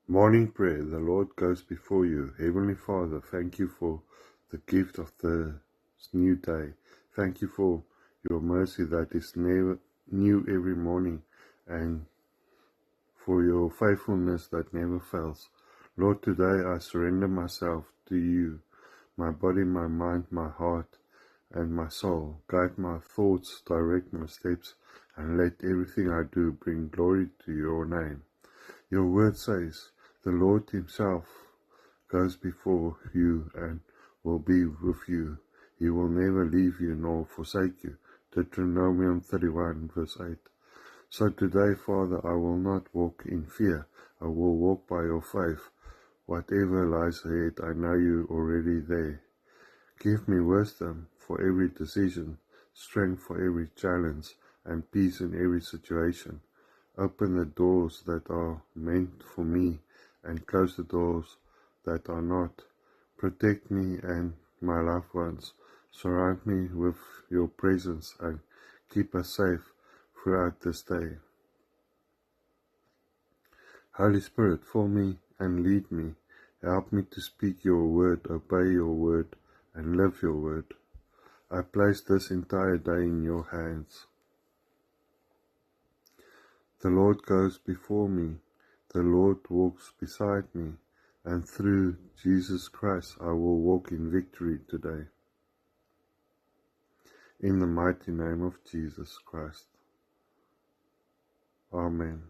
Morning prayer. The Lord goes before you. Heavenly Father, thank you for the gift of this new day. Thank you for your mercy that is never new every morning, and for your faithfulness that never fails. Lord, today I surrender myself to you, my body, my mind, my heart, and my soul. Guide my thoughts, direct my steps, and let everything I do bring glory to your name. Your word says, the Lord himself goes before you and will be with you. He will never leave you nor forsake you. Deuteronomy 31 verse 8. So today, Father, I will not walk in fear. I will walk by your faith. Whatever lies ahead, I know you already there. Give me wisdom for every decision, strength for every challenge, and peace in every situation. Open the doors that are meant for me and close the doors that are not. Protect me and my loved ones. Surround me with your presence and keep us safe throughout this day. Holy Spirit, fill me and lead me. Help me to speak your word, obey your word, and live your word. I place this entire day in your hands. The Lord goes before me, the Lord walks beside me, and through Jesus Christ I will walk in victory today. In the mighty name of Jesus Christ. Amen.